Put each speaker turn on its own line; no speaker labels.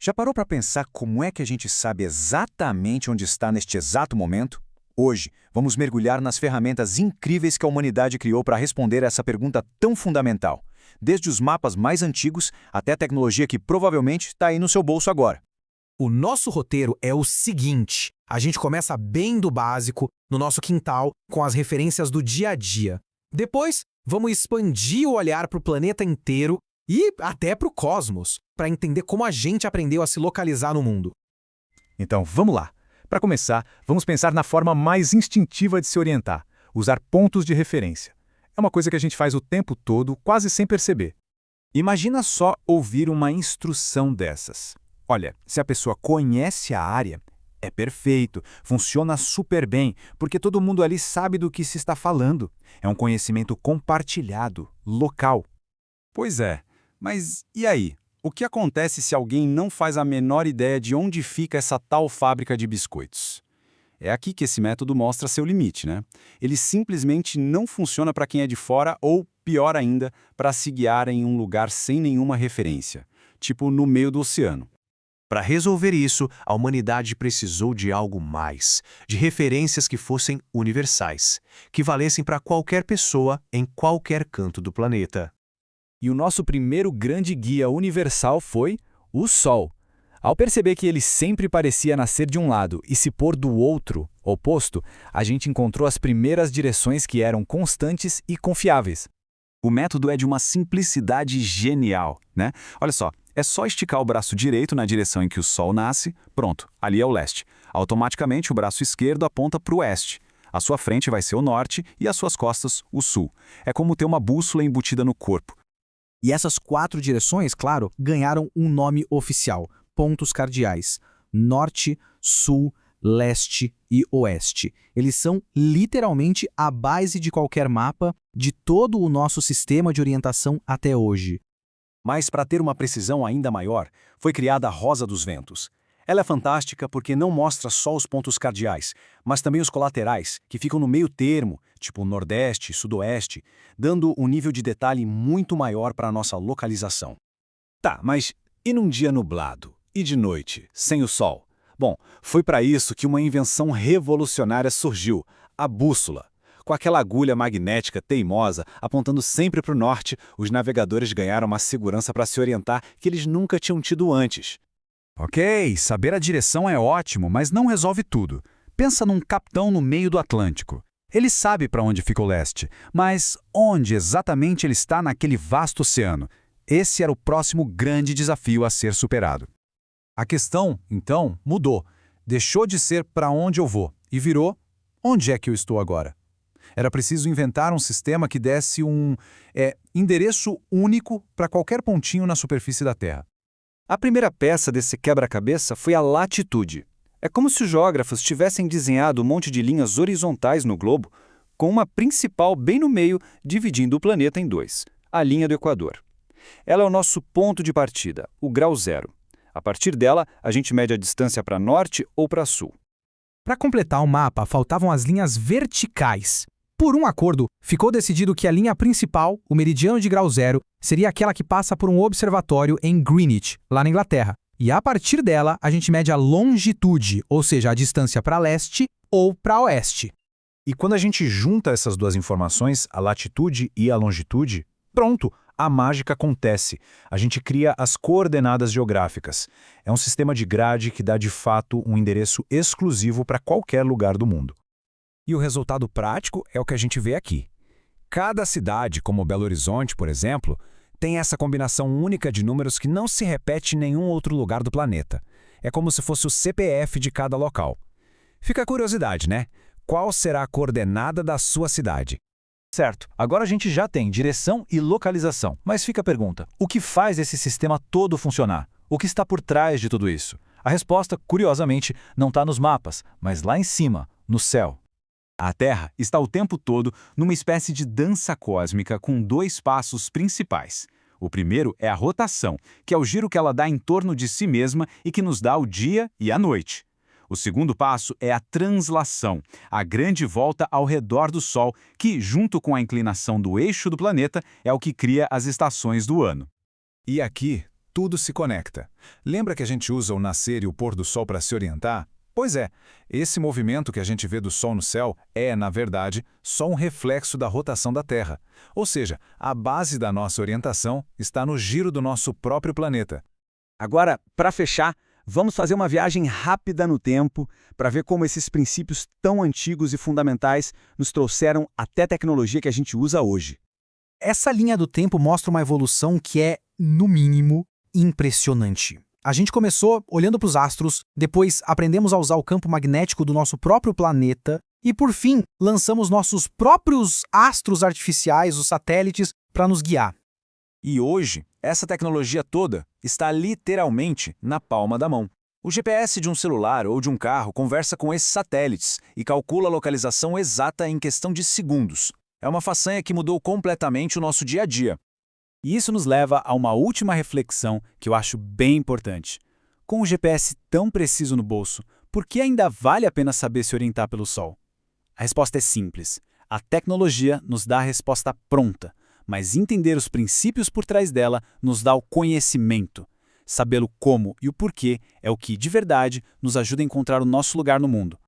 Já parou para pensar como é que a gente sabe exatamente onde está neste exato momento? Hoje, vamos mergulhar nas ferramentas incríveis que a humanidade criou para responder essa pergunta tão fundamental. Desde os mapas mais antigos até a tecnologia que provavelmente está aí no seu bolso agora.
O nosso roteiro é o seguinte: a gente começa bem do básico, no nosso quintal, com as referências do dia a dia. Depois, vamos expandir o olhar para o planeta inteiro e até para o cosmos, para entender como a gente aprendeu a se localizar no mundo.
Então, vamos lá. Para começar, vamos pensar na forma mais instintiva de se orientar, usar pontos de referência. É uma coisa que a gente faz o tempo todo, quase sem perceber.
Imagina só ouvir uma instrução dessas. Olha, se a pessoa conhece a área, é perfeito, funciona super bem, porque todo mundo ali sabe do que se está falando. É um conhecimento compartilhado, local.
Pois é, mas e aí? O que acontece se alguém não faz a menor ideia de onde fica essa tal fábrica de biscoitos? É aqui que esse método mostra seu limite, né? Ele simplesmente não funciona para quem é de fora ou, pior ainda, para se guiar em um lugar sem nenhuma referência, tipo no meio do oceano.
Para resolver isso, a humanidade precisou de algo mais, de referências que fossem universais, que valessem para qualquer pessoa em qualquer canto do planeta.
E o nosso primeiro grande guia universal foi o Sol. Ao perceber que ele sempre parecia nascer de um lado e se pôr do outro, oposto, a gente encontrou as primeiras direções que eram constantes e confiáveis.
O método é de uma simplicidade genial, né? Olha só, é só esticar o braço direito na direção em que o Sol nasce, pronto, ali é o leste. Automaticamente o braço esquerdo aponta para o oeste. A sua frente vai ser o norte e as suas costas o sul. É como ter uma bússola embutida no corpo.
E essas 4 direções, claro, ganharam um nome oficial: pontos cardeais: norte, sul, leste e oeste. Eles são literalmente a base de qualquer mapa de todo o nosso sistema de orientação até hoje.
Mas para ter uma precisão ainda maior, foi criada a Rosa dos Ventos. Ela é fantástica porque não mostra só os pontos cardeais, mas também os colaterais, que ficam no meio termo, tipo nordeste e sudoeste, dando um nível de detalhe muito maior para a nossa localização. Tá, mas e num dia nublado? E de noite, sem o sol? Bom, foi para isso que uma invenção revolucionária surgiu, a bússola. Com aquela agulha magnética teimosa apontando sempre para o norte, os navegadores ganharam uma segurança para se orientar que eles nunca tinham tido antes.
Ok, saber a direção é ótimo, mas não resolve tudo. Pensa num capitão no meio do Atlântico. Ele sabe para onde fica o leste, mas onde exatamente ele está naquele vasto oceano? Esse era o próximo grande desafio a ser superado. A questão, então, mudou. Deixou de ser para onde eu vou e virou onde é que eu estou agora. Era preciso inventar um sistema que desse um endereço único para qualquer pontinho na superfície da Terra.
A primeira peça desse quebra-cabeça foi a latitude. É como se os geógrafos tivessem desenhado um monte de linhas horizontais no globo, com uma principal bem no meio, dividindo o planeta em 2, a linha do Equador. Ela é o nosso ponto de partida, o grau zero. A partir dela, a gente mede a distância para norte ou para sul.
Para completar o mapa, faltavam as linhas verticais. Por um acordo, ficou decidido que a linha principal, o meridiano de grau zero, seria aquela que passa por um observatório em Greenwich, lá na Inglaterra. E a partir dela, a gente mede a longitude, ou seja, a distância para leste ou para oeste.
E quando a gente junta essas duas informações, a latitude e a longitude, pronto, a mágica acontece. A gente cria as coordenadas geográficas. É um sistema de grade que dá de fato um endereço exclusivo para qualquer lugar do mundo.
E o resultado prático é o que a gente vê aqui. Cada cidade, como Belo Horizonte, por exemplo, tem essa combinação única de números que não se repete em nenhum outro lugar do planeta. É como se fosse o CPF de cada local. Fica a curiosidade, né? Qual será a coordenada da sua cidade?
Certo, agora a gente já tem direção e localização, mas fica a pergunta, o que faz esse sistema todo funcionar? O que está por trás de tudo isso? A resposta, curiosamente, não está nos mapas, mas lá em cima, no céu.
A Terra está o tempo todo numa espécie de dança cósmica com 2 passos principais. O primeiro é a rotação, que é o giro que ela dá em torno de si mesma e que nos dá o dia e a noite. O segundo passo é a translação, a grande volta ao redor do Sol, que, junto com a inclinação do eixo do planeta, é o que cria as estações do ano.
E aqui, tudo se conecta. Lembra que a gente usa o nascer e o pôr do sol para se orientar? Pois é, esse movimento que a gente vê do Sol no céu é, na verdade, só um reflexo da rotação da Terra. Ou seja, a base da nossa orientação está no giro do nosso próprio planeta.
Agora, para fechar, vamos fazer uma viagem rápida no tempo para ver como esses princípios tão antigos e fundamentais nos trouxeram até a tecnologia que a gente usa hoje.
Essa linha do tempo mostra uma evolução que é, no mínimo, impressionante. A gente começou olhando para os astros, depois aprendemos a usar o campo magnético do nosso próprio planeta e, por fim, lançamos nossos próprios astros artificiais, os satélites, para nos guiar.
E hoje, essa tecnologia toda está literalmente na palma da mão. O GPS de um celular ou de um carro conversa com esses satélites e calcula a localização exata em questão de segundos. É uma façanha que mudou completamente o nosso dia a dia.
E isso nos leva a uma última reflexão que eu acho bem importante. Com o GPS tão preciso no bolso, por que ainda vale a pena saber se orientar pelo Sol? A resposta é simples. A tecnologia nos dá a resposta pronta, mas entender os princípios por trás dela nos dá o conhecimento. Sabê-lo como e o porquê é o que, de verdade, nos ajuda a encontrar o nosso lugar no mundo.